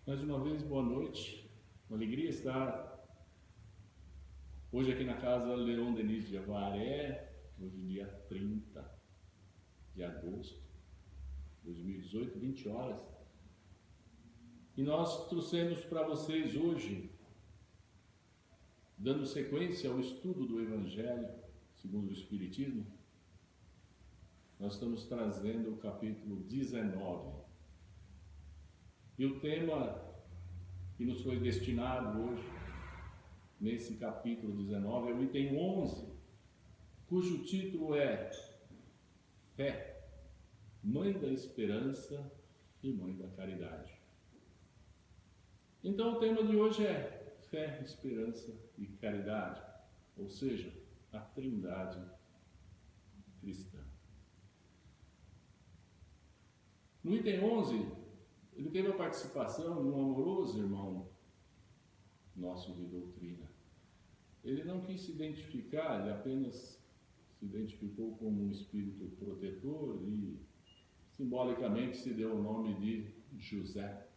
Mais uma vez, boa noite. Uma alegria estar hoje aqui na casa Leon Denis de Avaré, hoje dia 30 de agosto de 2018, 20 horas. E nós trouxemos para vocês hoje, dando sequência ao estudo do Evangelho segundo o Espiritismo, nós estamos trazendo o capítulo 19. E o tema que nos foi destinado hoje, nesse capítulo 19, é o item 11, cujo título é Fé, Mãe da Esperança e Mãe da Caridade. Então o tema de hoje é Fé, Esperança e Caridade, ou seja, a Trindade cristã. No item 11, ele teve a participação de um amoroso irmão nosso de doutrina. Ele não quis se identificar, ele apenas se identificou como um espírito protetor e simbolicamente se deu o nome de José.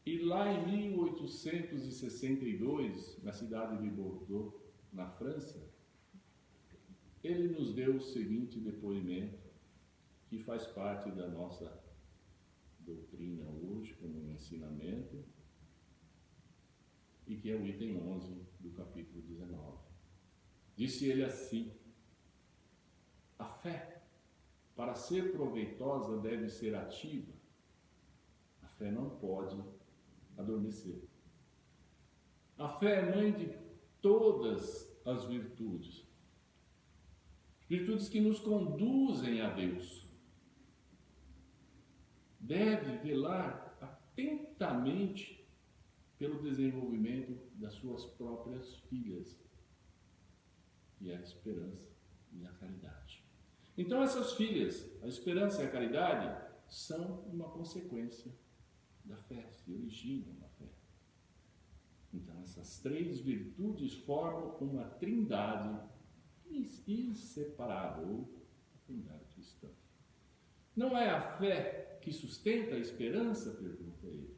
E lá em 1862, na cidade de Bordeaux, na França, ele nos deu o seguinte depoimento, que faz parte da nossa doutrina hoje, como um ensinamento, e que é o item 11 do capítulo 19. Disse ele assim: a fé, para ser proveitosa, deve ser ativa. A fé não pode adormecer. A fé é mãe de todas as virtudes. Virtudes que nos conduzem a Deus. Deve velar atentamente pelo desenvolvimento das suas próprias filhas, que é a esperança e a caridade. Então essas filhas, a esperança e a caridade, são uma consequência da fé, se originam na fé. Então essas três virtudes formam uma trindade inseparável, a trindade cristã. Não é a fé que sustenta a esperança? Pergunta ele.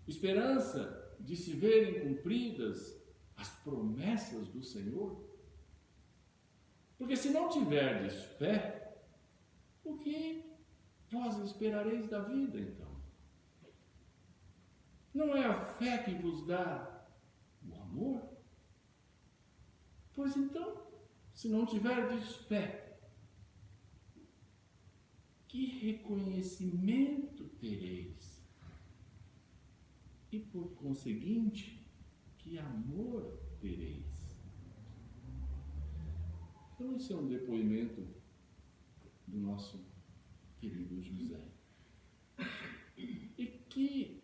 Esperança de se verem cumpridas as promessas do Senhor? Porque se não tiverdes fé, o que vós esperareis da vida, então? Não é a fé que vos dá o amor? Pois então, se não tiverdes fé, que reconhecimento tereis? E por conseguinte, que amor tereis? Então esse é um depoimento do nosso querido José. E que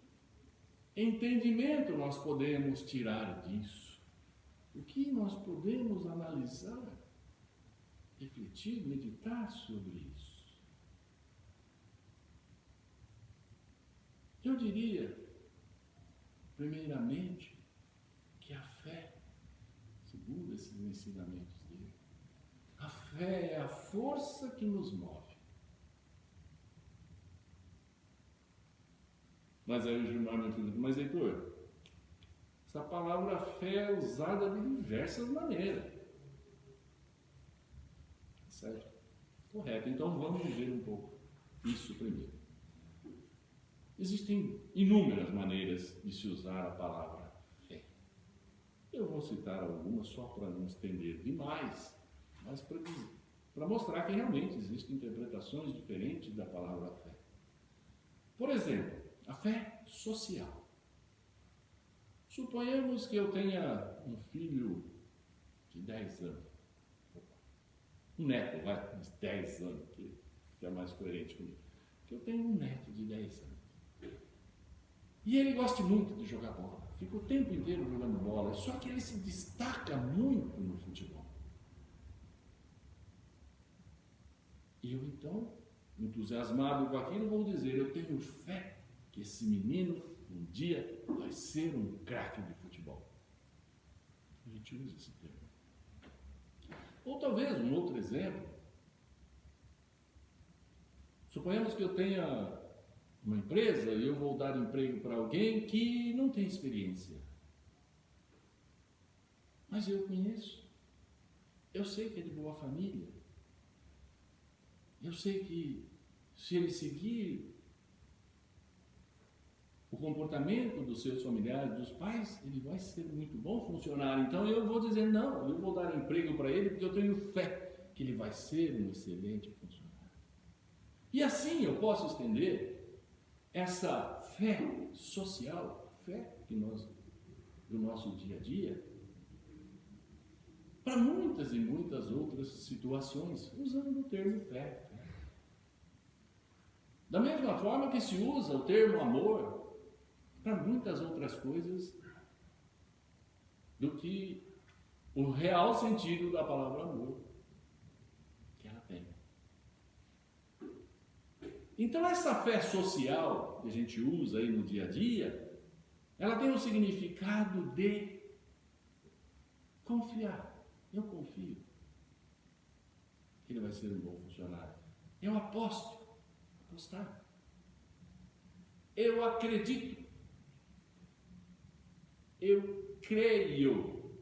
entendimento nós podemos tirar disso? O que nós podemos analisar, refletir, meditar sobre isso? Eu diria, primeiramente, que a fé, segundo esses ensinamentos dele, a fé é a força que nos move. Mas aí o Gilmar me pergunta, mas Heitor, essa palavra fé é usada de diversas maneiras. Certo? Correto. Então vamos ver um pouco isso primeiro. Existem inúmeras maneiras de se usar a palavra fé. Eu vou citar algumas só para não estender demais, mas para mostrar que realmente existem interpretações diferentes da palavra fé. Por exemplo, a fé social. Suponhamos que eu tenha um filho de 10 anos. Um neto, de 10 anos, que é mais coerente comigo. Que eu tenho um neto de 10 anos. E ele gosta muito de jogar bola. Fica o tempo inteiro jogando bola. Só que ele se destaca muito no futebol. E eu então, entusiasmado com aquilo, vou dizer, eu tenho fé que esse menino um dia vai ser um craque de futebol. A gente usa esse termo. Ou talvez um outro exemplo. Suponhamos que eu tenha uma empresa e eu vou dar emprego para alguém que não tem experiência. Mas eu conheço. Eu sei que é de boa família. Eu sei que se ele seguir o comportamento dos seus familiares, dos pais, ele vai ser muito bom funcionário. Então eu vou dizer não, eu vou dar emprego para ele porque eu tenho fé que ele vai ser um excelente funcionário. E assim eu posso estender essa fé social, fé que nós, do nosso dia a dia, para muitas e muitas outras situações, usando o termo fé. Da mesma forma que se usa o termo amor para muitas outras coisas do que o real sentido da palavra amor que ela tem. Então essa fé social que a gente usa aí no dia a dia, ela tem o significado de confiar. Eu confio que ele vai ser um bom funcionário. Eu aposto, apostar. Eu acredito. Eu creio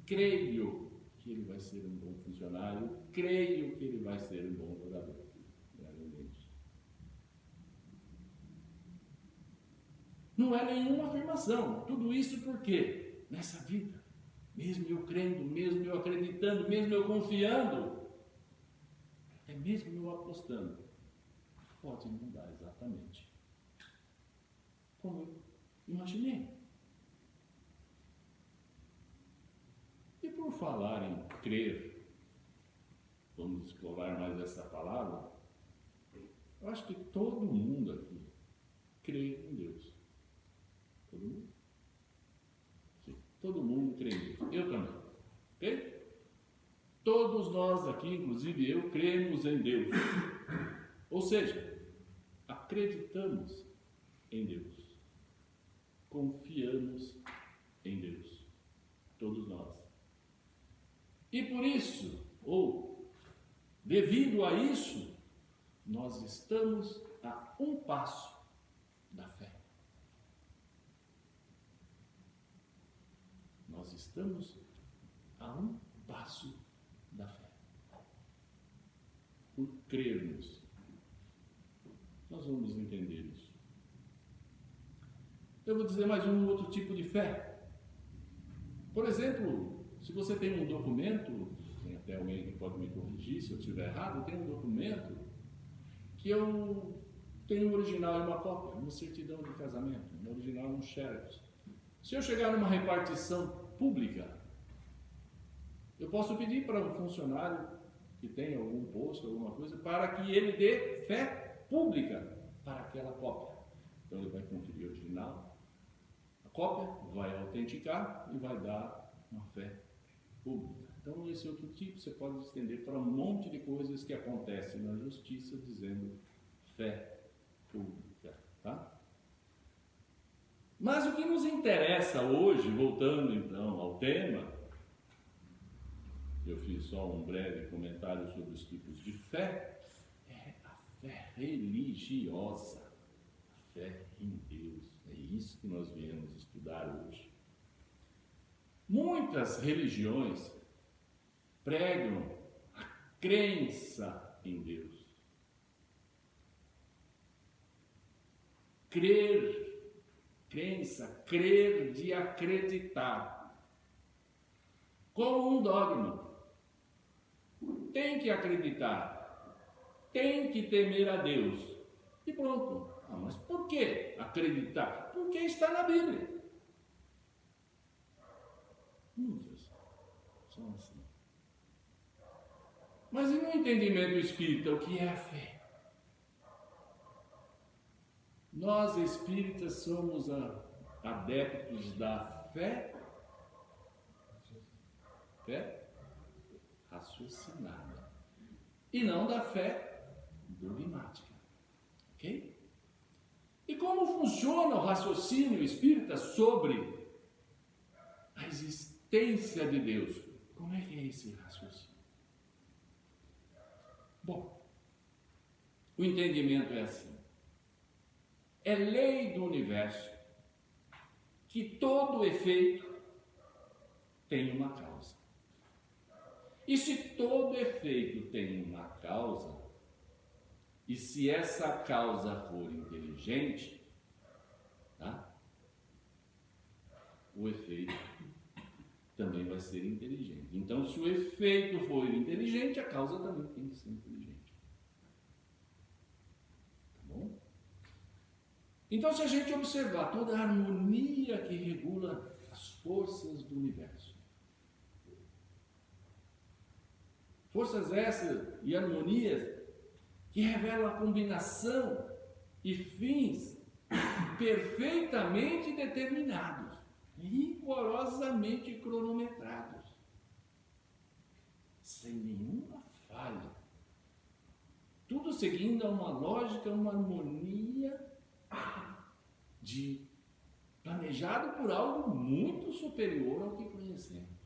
que ele vai ser um bom funcionário. Eu creio que ele vai ser um bom jogador. Não é nenhuma afirmação. Tudo isso porque nessa vida, mesmo eu crendo, mesmo eu acreditando, mesmo eu confiando, até mesmo eu apostando, pode não dar exatamente como eu imaginei. E por falar em crer, vamos explorar mais essa palavra. Eu acho que todo mundo aqui crê em Deus. Todo mundo? Sim, todo mundo crê em Deus. Eu também. Ok? Todos nós aqui, inclusive eu, cremos em Deus. Ou seja, acreditamos em Deus. Confiamos em Deus. Todos nós. E por isso, ou devido a isso, nós estamos a um passo da fé. Nós estamos a um passo da fé. Por crermos. Nós vamos entender isso. Eu vou dizer mais um outro tipo de fé. Por exemplo, se você tem um documento, tem até alguém que pode me corrigir se eu estiver errado, tem um documento que eu tenho um original e uma cópia, uma certidão de casamento, um original e um xerox. Se eu chegar numa repartição pública, eu posso pedir para um funcionário que tenha algum posto, alguma coisa, para que ele dê fé pública para aquela cópia. Então ele vai conferir o original, a cópia, vai autenticar e vai dar uma fé pública. Então esse outro tipo você pode estender para um monte de coisas que acontecem na justiça dizendo fé pública, tá? Mas o que nos interessa hoje, voltando então ao tema, eu fiz só um breve comentário sobre os tipos de fé, é a fé religiosa, a fé em Deus. É isso que nós viemos estudar hoje. Muitas religiões pregam a crença em Deus. Crença, crer de acreditar, como um dogma. Tem que acreditar, tem que temer a Deus. E pronto. Ah, mas por que acreditar? Porque está na Bíblia. Muitas são assim. Mas e no entendimento espírita, o que é a fé? Nós espíritas somos adeptos da fé raciocinada e não da fé dogmática, ok? E como funciona o raciocínio espírita sobre a existência de Deus? Como é que é esse raciocínio? Bom, o entendimento é assim. É lei do universo que todo efeito tem uma causa. E se todo efeito tem uma causa, e se essa causa for inteligente, tá? O efeito também vai ser inteligente. Então, se o efeito for inteligente, a causa também tem que ser inteligente. Tá bom? Então, se a gente observar toda a harmonia que regula as forças do universo, forças essas e harmonias que revelam a combinação e fins perfeitamente determinados, rigorosamente cronometrados, sem nenhuma falha, tudo seguindo uma lógica, uma harmonia planejado por algo muito superior ao que conhecemos.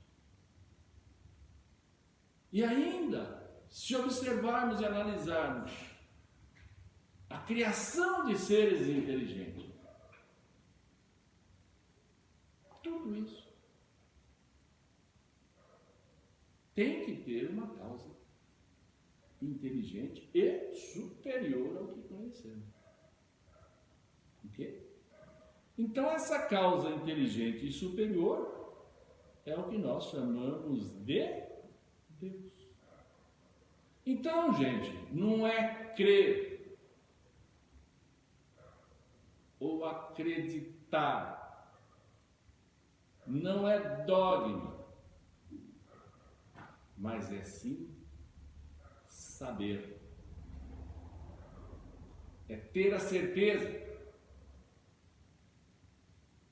E ainda, se observarmos e analisarmos a criação de seres inteligentes, tudo isso tem que ter uma causa inteligente e superior ao que conhecemos. Ok? Então, essa causa inteligente e superior é o que nós chamamos de Deus. Então, gente, não é crer ou acreditar, não é dogma, mas é sim saber, é ter a certeza,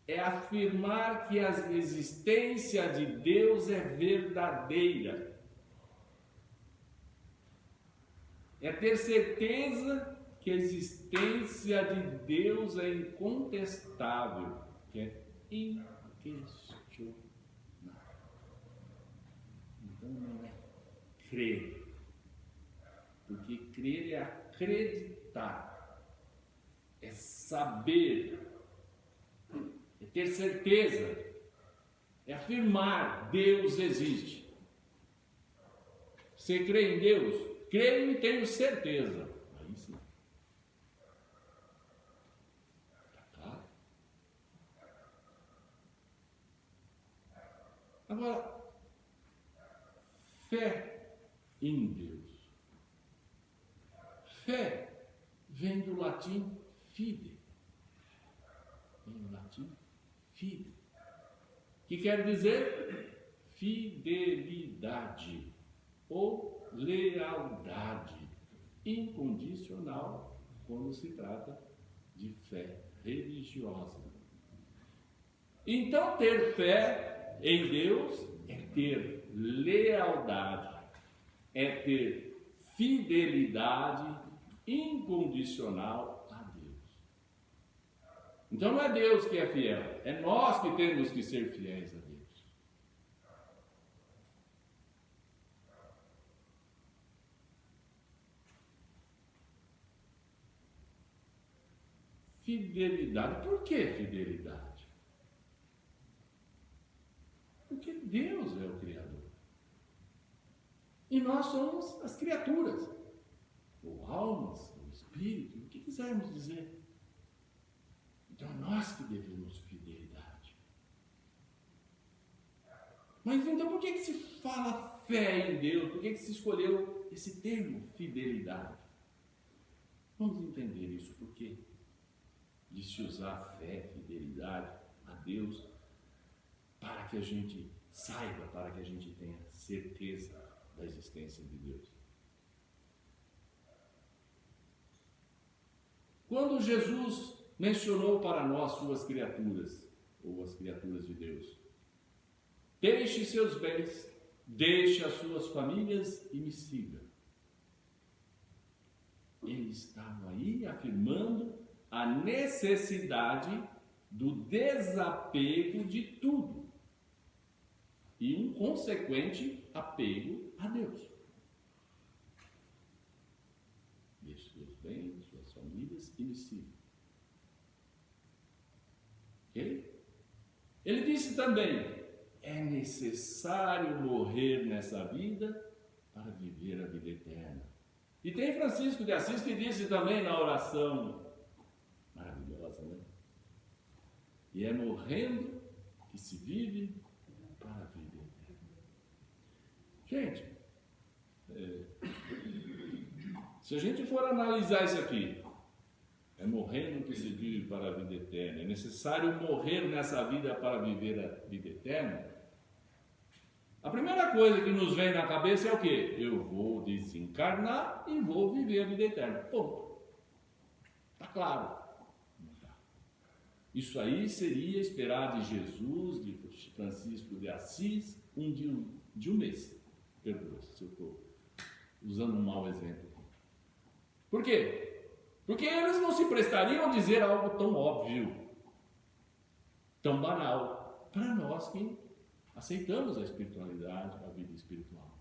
é afirmar que a existência de Deus é verdadeira. É ter certeza que a existência de Deus é incontestável, que é inquestionável. Então não é crer, porque crer é acreditar, é saber, é ter certeza, é afirmar: Deus existe. Você crê em Deus? Creio e tenho certeza. Aí sim. Está claro? Agora, fé em Deus. Fé vem do latim fide. Vem do latim fide. Que quer dizer fidelidade ou lealdade incondicional quando se trata de fé religiosa. Então, ter fé em Deus é ter lealdade, é ter fidelidade incondicional a Deus. Então, não é Deus que é fiel, é nós que temos que ser fiéis a Deus. Fidelidade. Por que fidelidade? Porque Deus é o Criador. E nós somos as criaturas, ou almas, ou espírito, o que quisermos dizer. Então é nós que devemos fidelidade. Mas então por que se fala fé em Deus? Por que se escolheu esse termo, fidelidade? Vamos entender isso, por quê? De se usar fé, fidelidade a Deus, para que a gente saiba, para que a gente tenha certeza da existência de Deus. Quando Jesus mencionou para nós suas criaturas, ou as criaturas de Deus, deixe seus bens, deixe as suas famílias e me siga. Ele estava aí afirmando a necessidade do desapego de tudo e um consequente apego a Deus. Deixe seus também suas famílias e me sigam. Ok? Ele disse também, é necessário morrer nessa vida para viver a vida eterna. E tem Francisco de Assis que disse também na oração, maravilhosa, né? E é morrendo que se vive para a vida eterna. Gente, se a gente for analisar isso aqui, é morrendo que se vive para a vida eterna, é necessário morrer nessa vida para viver a vida eterna. A primeira coisa que nos vem na cabeça é o quê? Eu vou desencarnar e vou viver a vida eterna. Ponto. Está claro. Isso aí seria esperar de Jesus, de Francisco de Assis, de um mês. Perdoa se eu estou usando um mau exemplo. Por quê? Porque eles não se prestariam a dizer algo tão óbvio, tão banal, para nós que aceitamos a espiritualidade, a vida espiritual.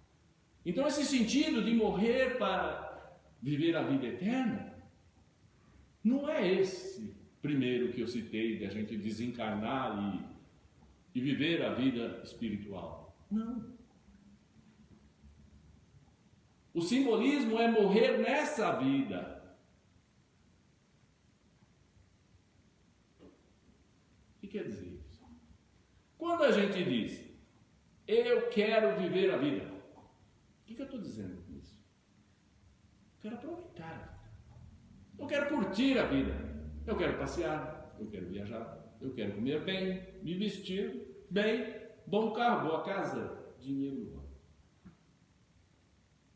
Então esse sentido de morrer para viver a vida eterna, não é esse primeiro que eu citei, de a gente desencarnar e viver a vida espiritual. Não. O simbolismo é morrer nessa vida. O que quer dizer isso? Quando a gente diz, eu quero viver a vida, o que eu estou dizendo com isso? Eu quero aproveitar a vida. Eu quero curtir a vida. Eu quero passear, eu quero viajar, eu quero comer bem, me vestir bem, bom carro, boa casa, dinheiro no banco.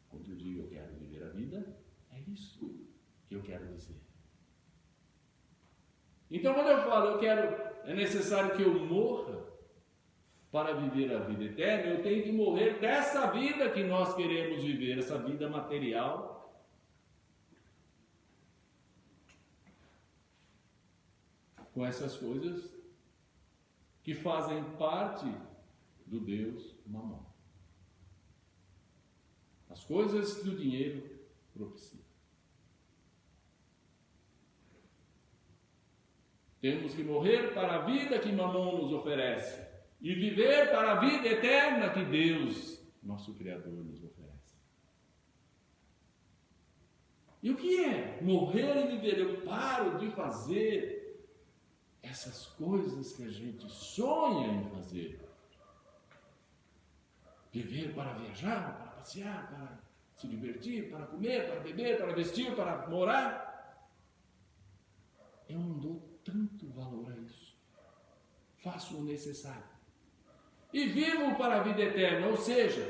Quando eu digo eu quero viver a vida, é isso que eu quero dizer. Então quando eu falo é necessário que eu morra para viver a vida eterna, eu tenho que morrer dessa vida que nós queremos viver, essa vida material, com essas coisas que fazem parte do Deus Mamon. As coisas que o dinheiro propicia. Temos que morrer para a vida que Mamon nos oferece e viver para a vida eterna que Deus, nosso Criador, nos oferece. E o que é morrer e viver? Eu paro de fazer essas coisas que a gente sonha em fazer. Viver para viajar, para passear, para se divertir, para comer, para beber, para vestir, para morar. Eu não dou tanto valor a isso. Faço o necessário. E vivo para a vida eterna, ou seja,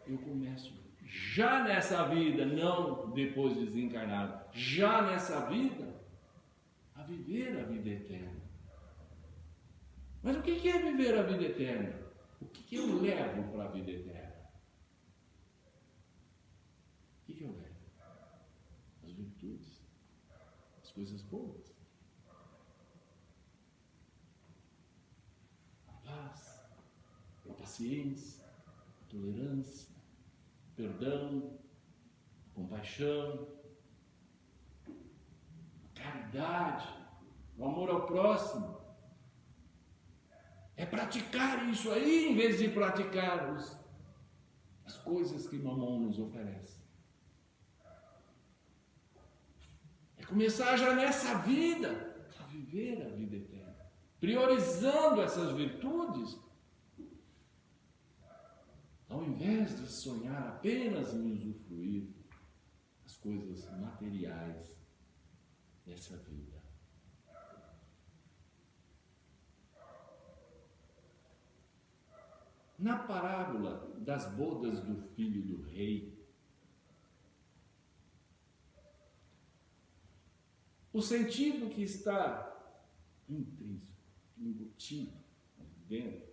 eu começo já nessa vida, não depois de desencarnado, já nessa vida, a viver a vida eterna. Mas o que é viver a vida eterna? O que eu levo para a vida eterna? O que eu levo? As virtudes, as coisas boas, a paz, a paciência, a tolerância, o perdão, a compaixão, a caridade, o amor ao próximo. É praticar isso aí, em vez de praticar as coisas que Mamon nos oferece. É começar já nessa vida a viver a vida eterna, priorizando essas virtudes, ao invés de sonhar apenas em usufruir as coisas materiais dessa vida. Na parábola das bodas do filho do rei, o sentido que está intrínseco, embutido dentro,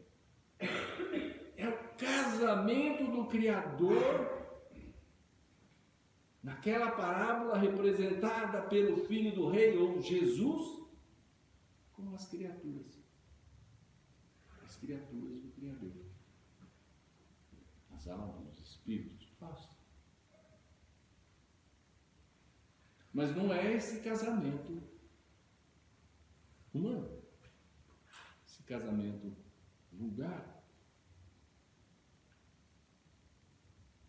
é o casamento do Criador, naquela parábola representada pelo filho do rei, ou Jesus, com as criaturas do Criador. As almas, os espíritos, façam. Mas não é esse casamento humano, esse casamento vulgar.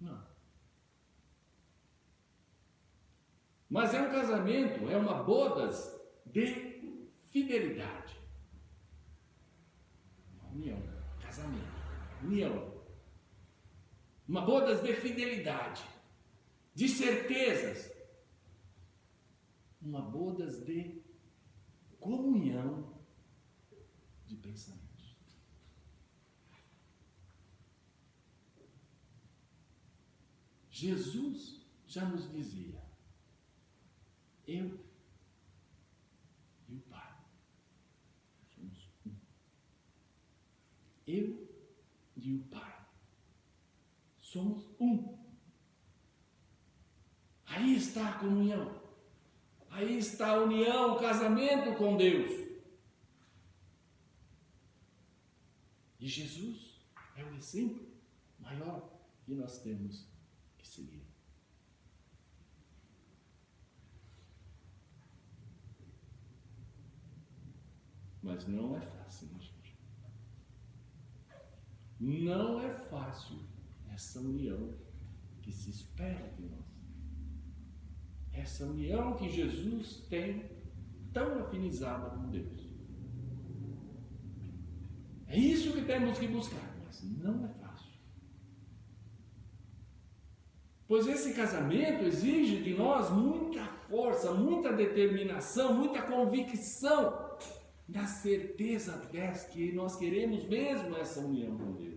Não. Mas é um casamento, é uma bodas de fidelidade. União, casamento, união. Uma bodas de fidelidade, de certezas. Uma bodas de comunhão de pensamentos. Jesus já nos dizia: eu e o Pai somos um. Eu e o Pai somos um. Aí está a comunhão. Aí está a união, o casamento com Deus. E Jesus é o exemplo maior que nós temos que seguir. Mas não é fácil, né, gente? Não é fácil essa união que se espera de nós. Essa união que Jesus tem tão afinizada com Deus. É isso que temos que buscar, mas não é fácil. Pois esse casamento exige de nós muita força, muita determinação, muita convicção, da certeza dessa que nós queremos mesmo essa união com Deus.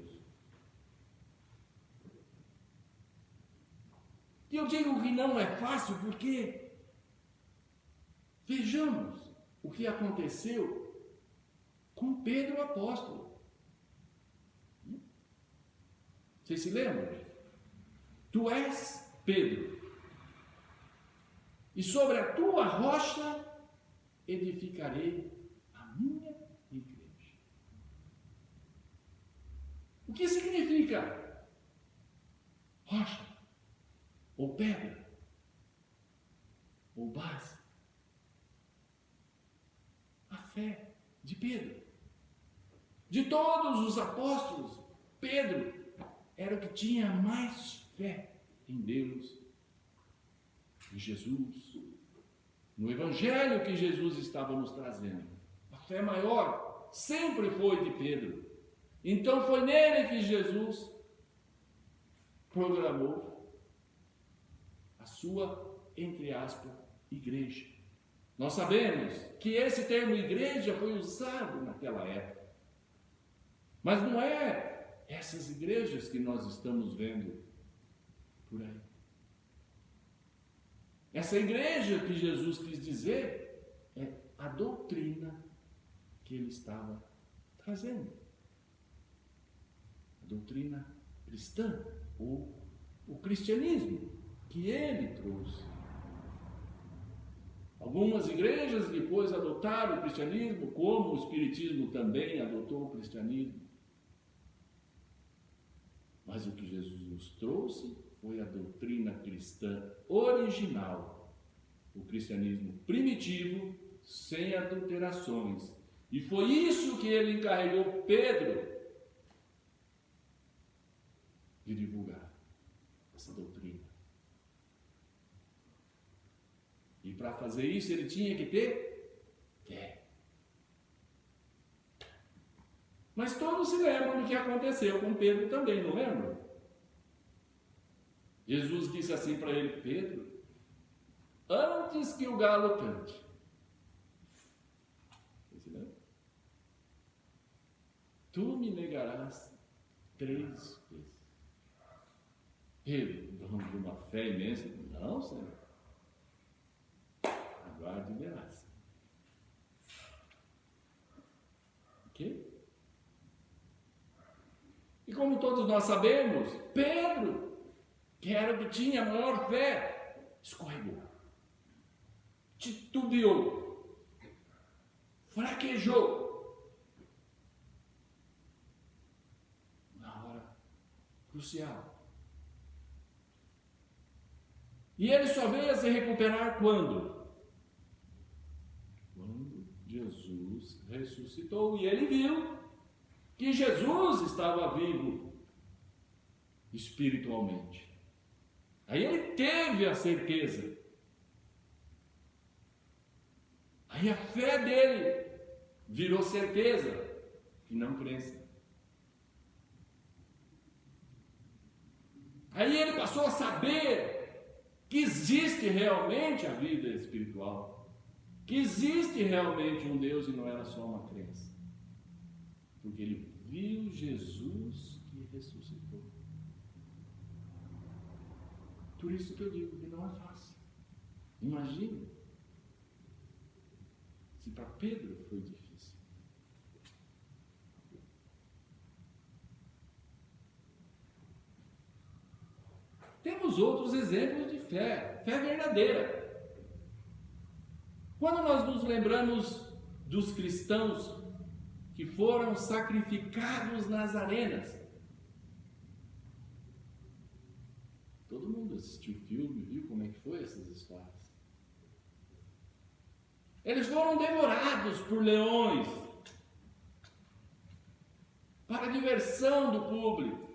E eu digo que não é fácil porque vejamos o que aconteceu com Pedro o apóstolo. Vocês se lembram? Tu és Pedro, e sobre a tua rocha edificarei a minha igreja. O que significa rocha? Ou pedra? Ou base? A fé de Pedro. De todos os apóstolos, Pedro era o que tinha mais fé em Deus, em Jesus, no Evangelho que Jesus estava nos trazendo. A fé maior sempre foi de Pedro. Então foi nele que Jesus programou a sua, entre aspas, igreja. Nós sabemos que esse termo igreja foi usado naquela época. Mas não é essas igrejas que nós estamos vendo por aí. Essa igreja que Jesus quis dizer é a doutrina que ele estava trazendo. A doutrina cristã, ou o cristianismo que ele trouxe. Algumas igrejas depois adotaram o cristianismo, como o espiritismo também adotou o cristianismo. Mas o que Jesus nos trouxe foi a doutrina cristã original, o cristianismo primitivo, sem adulterações. E foi isso que ele encarregou Pedro de divulgar, essa doutrina. E para fazer isso ele tinha que ter fé. Mas todos se lembram do que aconteceu com Pedro também, não lembram? Jesus disse assim para ele: Pedro, antes que o galo cante. Você lembra? Tu me negarás 3 vezes. Pedro, vamos de uma fé imensa. Não, Senhor. Aguarde e verás. Ok? E como todos nós sabemos, Pedro, que era o que tinha a maior fé, escorregou, titubeou, fraquejou na hora crucial. E ele só veio a se recuperar quando? Quando Jesus ressuscitou. E ele viu que Jesus estava vivo espiritualmente. Aí ele teve a certeza. Aí a fé dele virou certeza e não crença. Aí ele passou a saber que existe realmente a vida espiritual, que existe realmente um Deus e não era só uma crença, porque ele viu Jesus que ressuscitou. Por isso que eu digo que não é fácil. Imagina se para Pedro foi difícil. Temos outros exemplos de fé verdadeira. Quando nós nos lembramos dos cristãos que foram sacrificados nas arenas, todo mundo assistiu o filme, viu como é que foi essas histórias. Eles foram devorados por leões, para a diversão do público.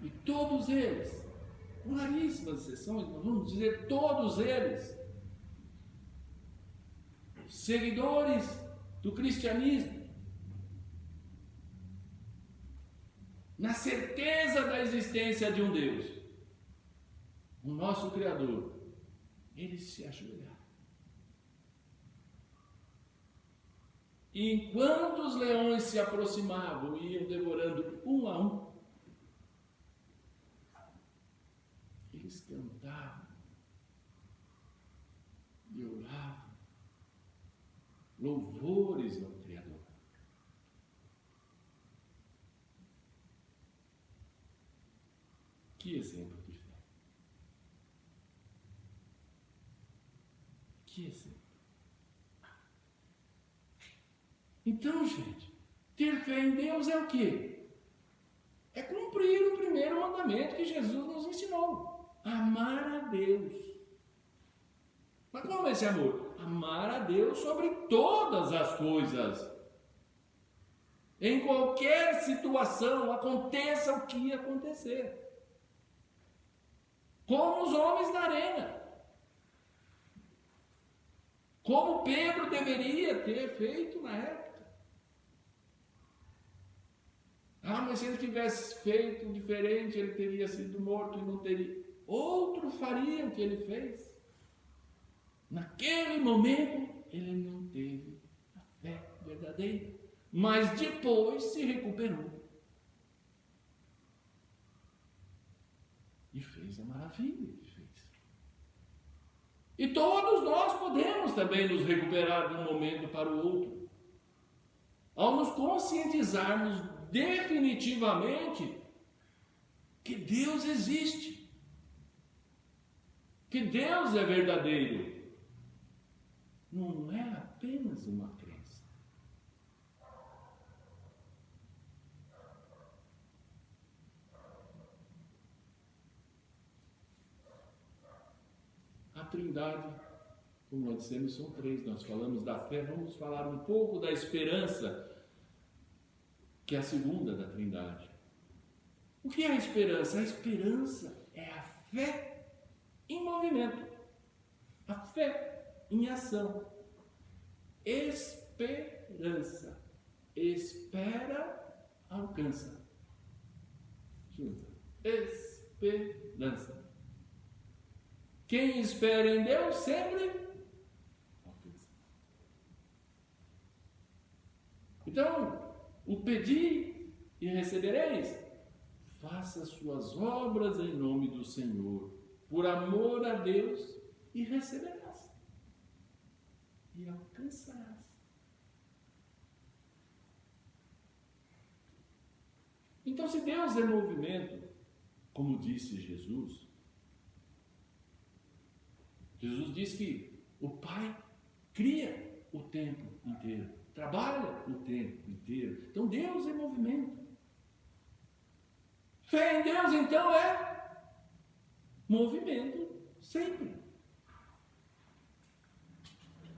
E todos eles, com raríssimas exceções, nós vamos dizer todos eles, seguidores do cristianismo, na certeza da existência de um Deus, o nosso Criador, eles se ajoelharam. E enquanto os leões se aproximavam e iam devorando um a um, eles cantavam e oravam louvores ao Criador. Que exemplo de fé! Que exemplo! Então, gente, ter fé em Deus é o quê? É cumprir o primeiro mandamento que Jesus nos ensinou. Amar a Deus. Mas como é esse amor? Amar a Deus sobre todas as coisas. Em qualquer situação, aconteça o que acontecer. Como os homens da arena. Como Pedro deveria ter feito na época. Mas se ele tivesse feito diferente, ele teria sido morto e não teria. Outro faria o que ele fez. Naquele momento, ele não teve a fé verdadeira. Mas depois se recuperou. E fez a maravilha que fez. E todos nós podemos também nos recuperar de um momento para o outro. Ao nos conscientizarmos definitivamente que Deus existe, que Deus é verdadeiro, não é apenas uma crença. A Trindade, como nós dissemos, são três. Nós falamos da fé, vamos falar um pouco da esperança, que é a segunda da Trindade. O que é a esperança? A esperança é a fé em movimento, a fé em ação. Esperança. Espera, alcança. Junta. Esperança. Quem espera em Deus sempre alcança. Então, o pedir e recebereis, faça suas obras em nome do Senhor, por amor a Deus, e receberás, e alcançarás. Então, se Deus é movimento, como disse Jesus diz que o Pai cria o tempo inteiro, trabalha o tempo inteiro. Então Deus é movimento. Fé em Deus, então, é movimento sempre.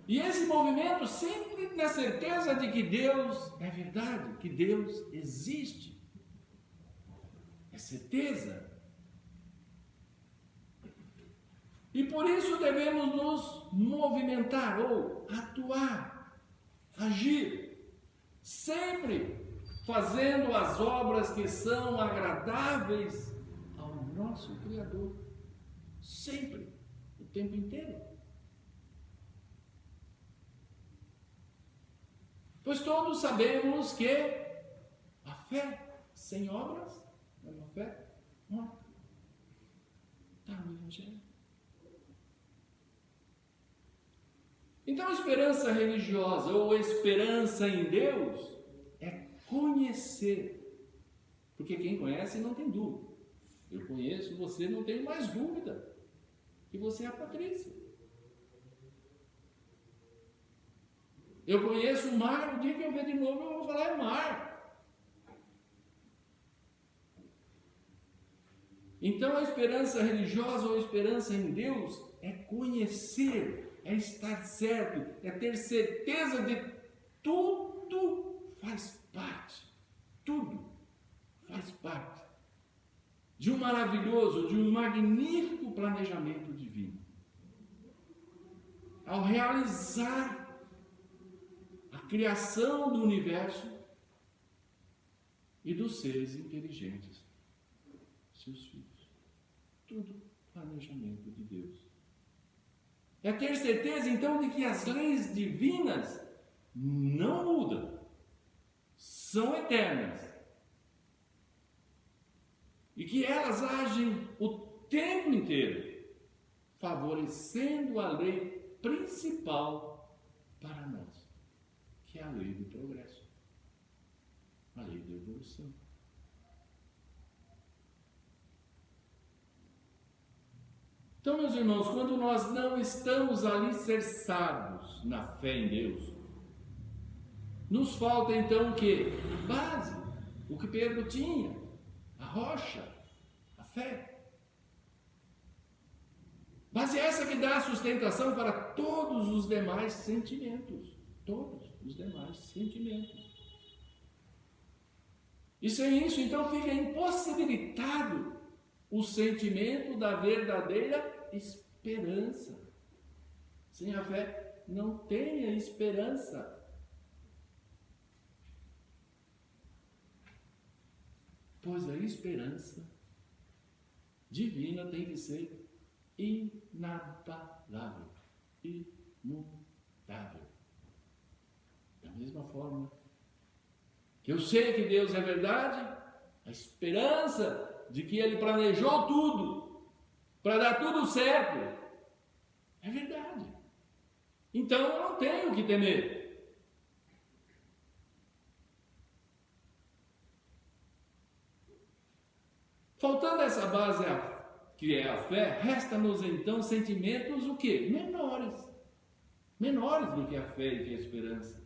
E esse movimento sempre na certeza de que Deus é verdade, que Deus existe. É certeza. E por isso devemos nos movimentar ou atuar, agir, sempre fazendo as obras que são agradáveis ao nosso Criador. Sempre, o tempo inteiro. Pois todos sabemos que a fé sem obras é uma fé morta. Está no Evangelho. Então, esperança religiosa ou esperança em Deus é conhecer. Porque quem conhece não tem dúvida. Eu conheço você, não tenho mais dúvida que você é a Patrícia. Eu conheço o Mar, o dia que eu ver de novo eu vou falar é Mar. Então a esperança religiosa ou a esperança em Deus é conhecer, é estar certo, é ter certeza de tudo faz parte. Tudo faz parte de um maravilhoso, de um magnífico planejamento divino. Ao realizar a criação do universo e dos seres inteligentes, seus filhos. Tudo planejamento de Deus. É ter certeza, então, de que as leis divinas não mudam, são eternas. E que elas agem o tempo inteiro, favorecendo a lei principal para nós, que é a lei do progresso, a lei da evolução. Então, meus irmãos, quando nós não estamos alicerçados na fé em Deus, nos falta então o quê? A base, o que Pedro tinha, a rocha, a fé. Base essa que dá sustentação para todos os demais sentimentos. Todos os demais sentimentos. E sem isso, então, fica impossibilitado o sentimento da verdadeira esperança. Sem a fé, não tenha esperança. Pois a esperança divina tem que ser inabalável, imutável. Da mesma forma que eu sei que Deus é verdade, a esperança de que Ele planejou tudo para dar tudo certo é verdade. Então eu não tenho o que temer. Faltando essa base que é a fé, resta-nos então sentimentos o quê? Menores. Menores do que a fé e que a esperança.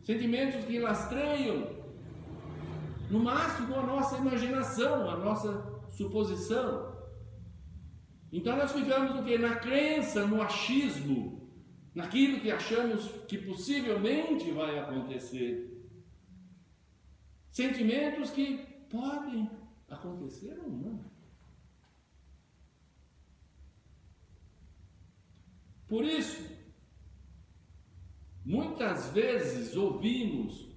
Sentimentos que lastreiam no máximo a nossa imaginação, a nossa suposição. Então nós ficamos o quê? Na crença, no achismo, naquilo que achamos que possivelmente vai acontecer. Sentimentos que podem acontecer ou não. Por isso, muitas vezes ouvimos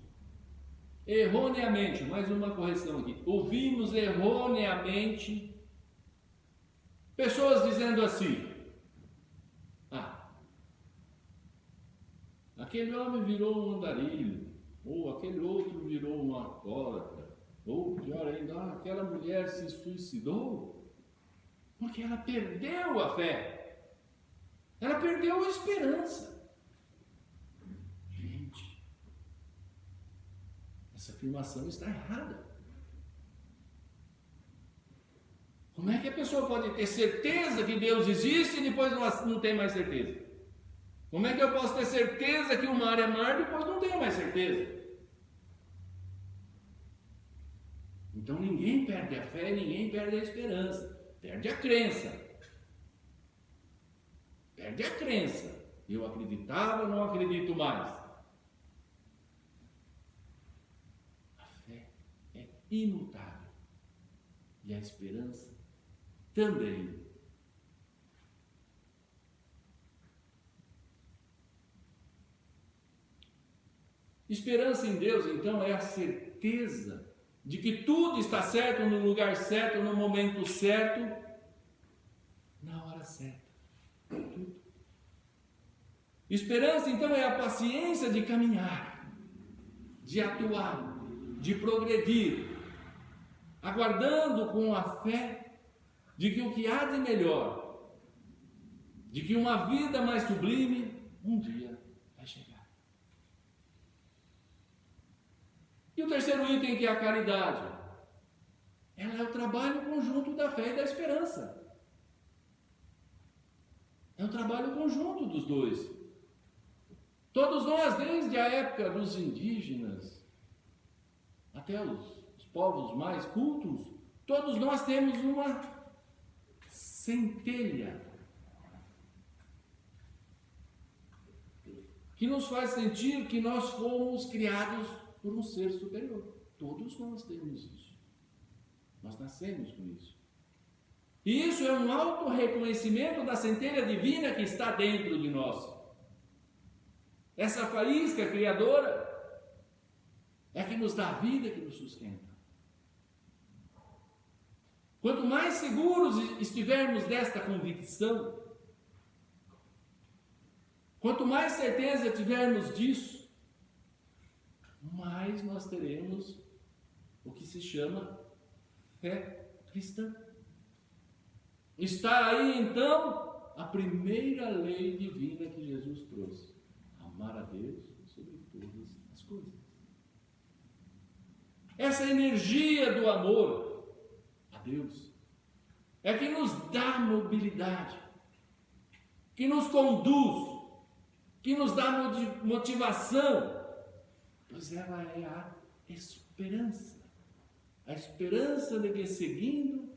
erroneamente, mais uma correção aqui, ouvimos erroneamente pessoas dizendo assim: aquele homem virou um andarilho, ou aquele outro virou um alcoólatra, ou pior ainda, aquela mulher se suicidou porque ela perdeu a fé, ela perdeu a esperança. Gente, essa afirmação está errada. Como é que a pessoa pode ter certeza que Deus existe e depois não tem mais certeza? Como é que eu posso ter certeza que o mar é mar e depois não tenho mais certeza? Então ninguém perde a fé, ninguém perde a esperança, perde a crença. Perde a crença. Eu acreditava, não acredito mais. A fé é imutável. E a esperança também. Esperança em Deus, então, é a certeza de que tudo está certo no lugar certo, no momento certo, na hora certa. Tudo. Esperança, então, é a paciência de caminhar, de atuar, de progredir, aguardando com a fé de que o que há de melhor, de que uma vida mais sublime, um dia vai chegar. E o terceiro item, que é a caridade. Ela é o trabalho conjunto da fé e da esperança. É o trabalho conjunto dos dois. Todos nós, desde a época dos indígenas até os povos mais cultos, todos nós temos uma centelha que nos faz sentir que nós fomos criados por um ser superior. Todos nós temos isso. Nós nascemos com isso. E isso é um auto-reconhecimento da centelha divina que está dentro de nós. Essa faísca criadora é que nos dá a vida, que nos sustenta. Quanto mais seguros estivermos desta convicção, quanto mais certeza tivermos disso, mais nós teremos o que se chama fé cristã. Está aí então a primeira lei divina que Jesus trouxe: amar a Deus sobre todas as coisas. Essa energia do amor a Deus é que nos dá mobilidade, que nos conduz, que nos dá motivação, pois ela é a esperança de que, seguindo,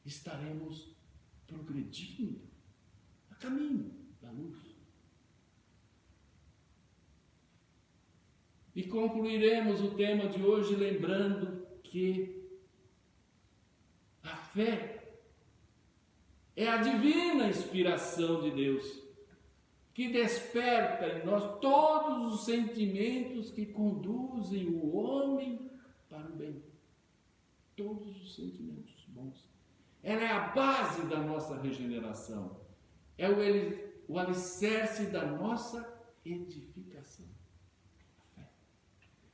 estaremos progredindo a caminho da luz. E concluiremos o tema de hoje lembrando que a fé é a divina inspiração de Deus, que desperta em nós todos os sentimentos que conduzem o homem para o bem. Todos os sentimentos bons. Ela é a base da nossa regeneração. É o alicerce da nossa edificação. A fé.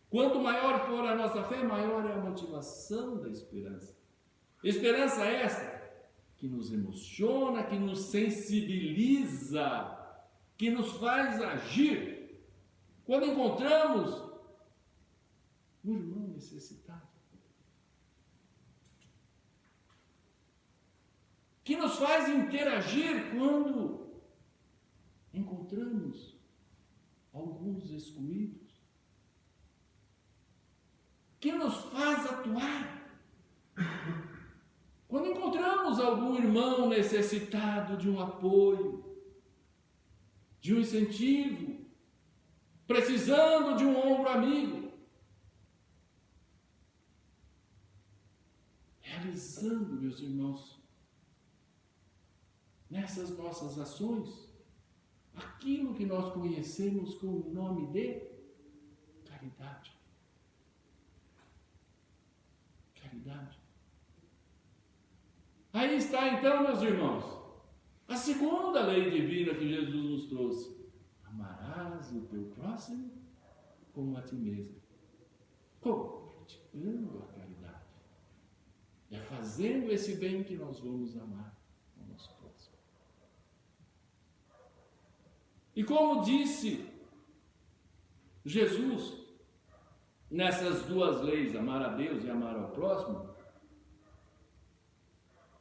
Quanto maior for a nossa fé, maior é a motivação da esperança. Esperança essa que nos emociona, que nos sensibiliza, que nos faz agir quando encontramos um irmão necessitado, que nos faz interagir quando encontramos alguns excluídos, que nos faz atuar quando encontramos algum irmão necessitado de um apoio, de um incentivo, precisando de um ombro amigo, realizando, meus irmãos, nessas nossas ações, aquilo que nós conhecemos com o nome de caridade. Caridade. Aí está então, meus irmãos, a segunda lei divina que Jesus nos trouxe: amarás o teu próximo como a ti mesmo. Como? Praticando a caridade. É fazendo esse bem que nós vamos amar o nosso próximo. E como disse Jesus, nessas duas leis, amar a Deus e amar ao próximo,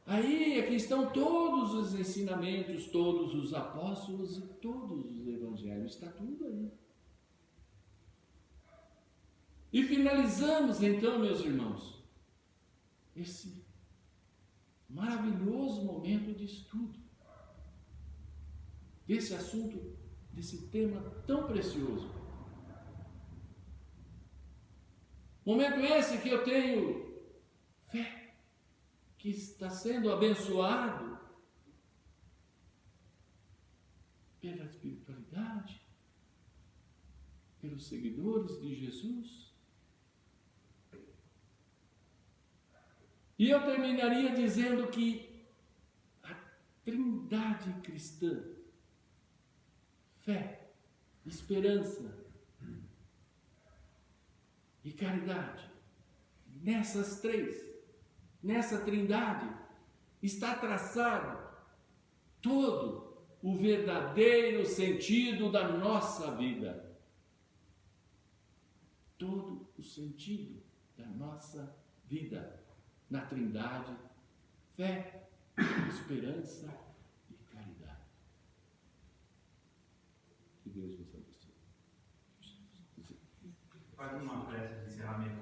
aí é que estão todos os ensinamentos, todos os apóstolos e todos os evangelhos. Está tudo aí. E finalizamos então, meus irmãos, esse maravilhoso momento de estudo desse assunto, desse tema tão precioso. Momento esse que eu tenho fé, que está sendo abençoado pela espiritualidade, pelos seguidores de Jesus. E eu terminaria dizendo que a trindade cristã, fé, esperança e caridade, nessa trindade, está traçado todo o verdadeiro sentido da nossa vida. Todo o sentido da nossa vida na trindade, fé, esperança e caridade. Que Deus nos abençoe. Faz uma prece de encerramento.